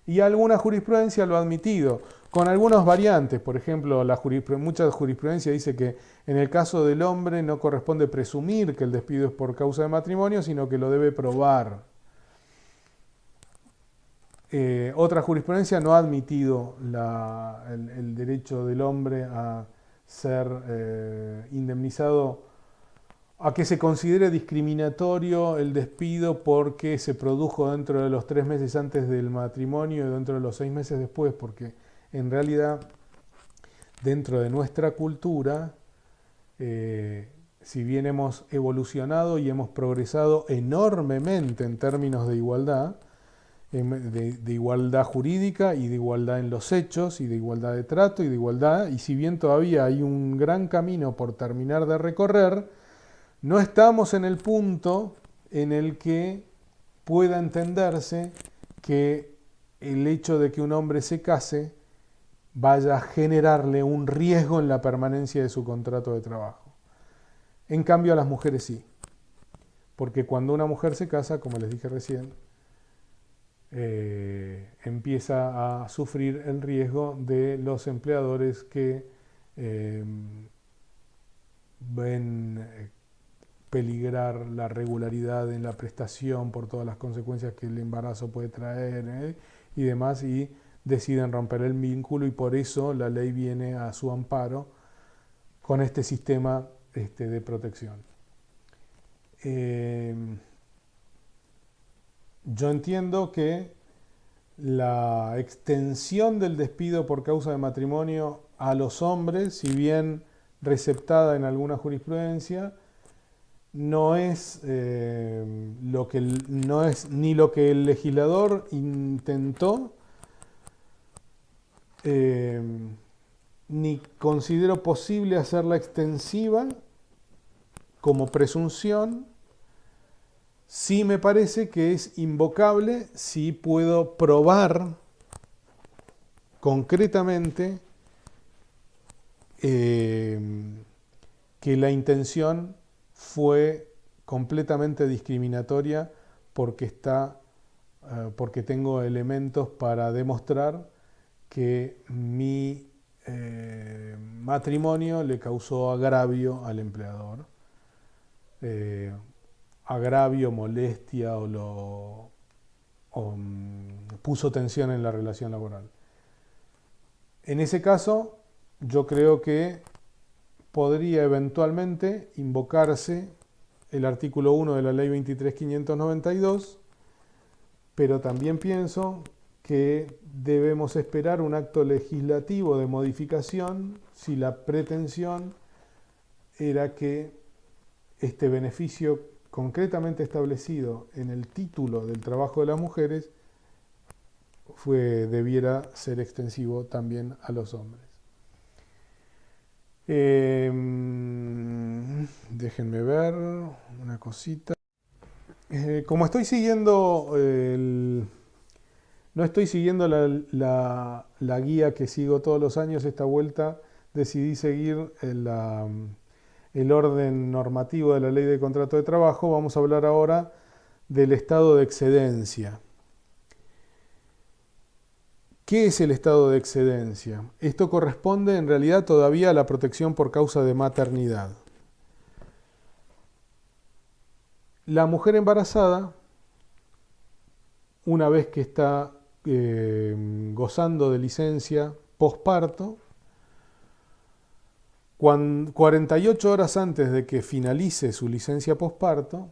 [SPEAKER 1] Y alguna jurisprudencia lo ha admitido, con algunas variantes. Por ejemplo, mucha jurisprudencia dice que en el caso del hombre no corresponde presumir que el despido es por causa de matrimonio, sino que lo debe probar. Otra jurisprudencia no ha admitido el derecho del hombre a ser indemnizado, a que se considere discriminatorio el despido porque se produjo dentro de los 3 meses antes del matrimonio y dentro de los 6 meses después, porque en realidad dentro de nuestra cultura, si bien hemos evolucionado y hemos progresado enormemente en términos de igualdad, de igualdad jurídica y de igualdad en los hechos y de igualdad de trato y de igualdad, y si bien todavía hay un gran camino por terminar de recorrer, no estamos en el punto en el que pueda entenderse que el hecho de que un hombre se case vaya a generarle un riesgo en la permanencia de su contrato de trabajo. En cambio a las mujeres sí, porque cuando una mujer se casa, como les dije recién, empieza a sufrir el riesgo de los empleadores que ven peligrar la regularidad en la prestación por todas las consecuencias que el embarazo puede traer y demás, y deciden romper el vínculo, y por eso la ley viene a su amparo con este sistema de protección. Yo entiendo que la extensión del despido por causa de matrimonio a los hombres, si bien receptada en alguna jurisprudencia, no es ni lo que el legislador intentó, ni considero posible hacerla extensiva como presunción. Sí me parece que es invocable si puedo probar concretamente que la intención fue completamente discriminatoria porque porque tengo elementos para demostrar que mi matrimonio le causó agravio al empleador, eh, agravio, molestia o puso tensión en la relación laboral. En ese caso, yo creo que podría eventualmente invocarse el artículo 1 de la Ley 23.592, pero también pienso que debemos esperar un acto legislativo de modificación si la pretensión era que este beneficio concretamente establecido en el título del trabajo de las mujeres debiera ser extensivo también a los hombres. Déjenme ver una cosita. Como estoy siguiendo no estoy siguiendo la guía que sigo todos los años, esta vuelta decidí seguir el orden normativo de la Ley de Contrato de Trabajo. Vamos a hablar ahora del estado de excedencia. ¿Qué es el estado de excedencia? Esto corresponde en realidad todavía a la protección por causa de maternidad. La mujer embarazada, una vez que está gozando de licencia posparto, 48 horas antes de que finalice su licencia posparto,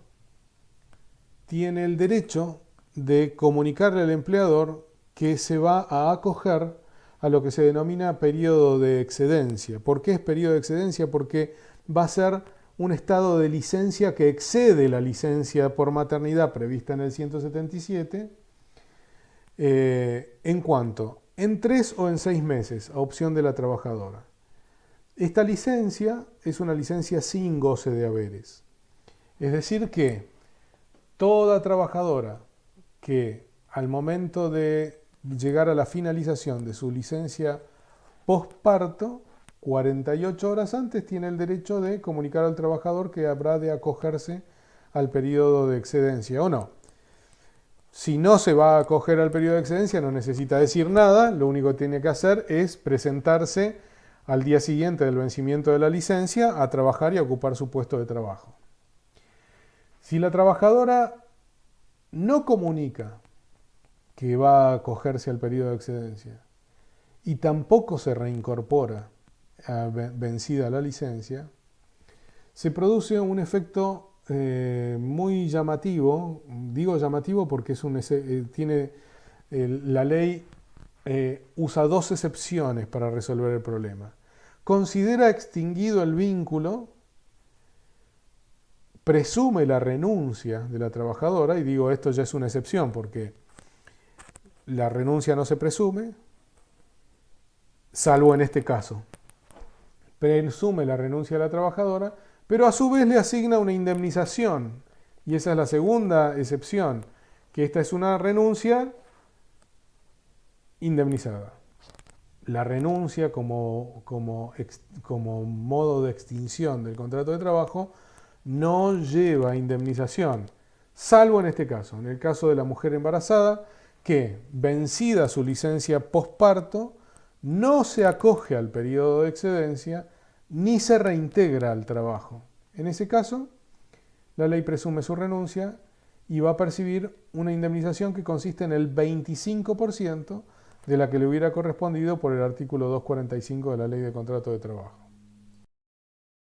[SPEAKER 1] tiene el derecho de comunicarle al empleador que se va a acoger a lo que se denomina periodo de excedencia. ¿Por qué es periodo de excedencia? Porque va a ser un estado de licencia que excede la licencia por maternidad prevista en el 177. ¿En cuánto? En 3 o en 6 meses, a opción de la trabajadora. Esta licencia es una licencia sin goce de haberes. Es decir que toda trabajadora que al momento de llegar a la finalización de su licencia posparto, 48 horas antes tiene el derecho de comunicar al trabajador que habrá de acogerse al periodo de excedencia o no. Si no se va a acoger al periodo de excedencia, no necesita decir nada, lo único que tiene que hacer es presentarse al día siguiente del vencimiento de la licencia a trabajar y a ocupar su puesto de trabajo. Si la trabajadora no comunica que va a acogerse al periodo de excedencia y tampoco se reincorpora vencida la licencia, se produce un efecto muy llamativo. Digo llamativo porque la ley usa 2 excepciones para resolver el problema. Considera extinguido el vínculo, presume la renuncia de la trabajadora, y digo esto ya es una excepción porque la renuncia no se presume, salvo en este caso. Presume la renuncia de la trabajadora, pero a su vez le asigna una indemnización. Y esa es la segunda excepción, que esta es una renuncia indemnizada. La renuncia como modo de extinción del contrato de trabajo no lleva indemnización, salvo en este caso, en el caso de la mujer embarazada, que vencida su licencia posparto, no se acoge al periodo de excedencia ni se reintegra al trabajo. En ese caso, la ley presume su renuncia y va a percibir una indemnización que consiste en el 25% de la que le hubiera correspondido por el artículo 245 de la Ley de Contrato de Trabajo.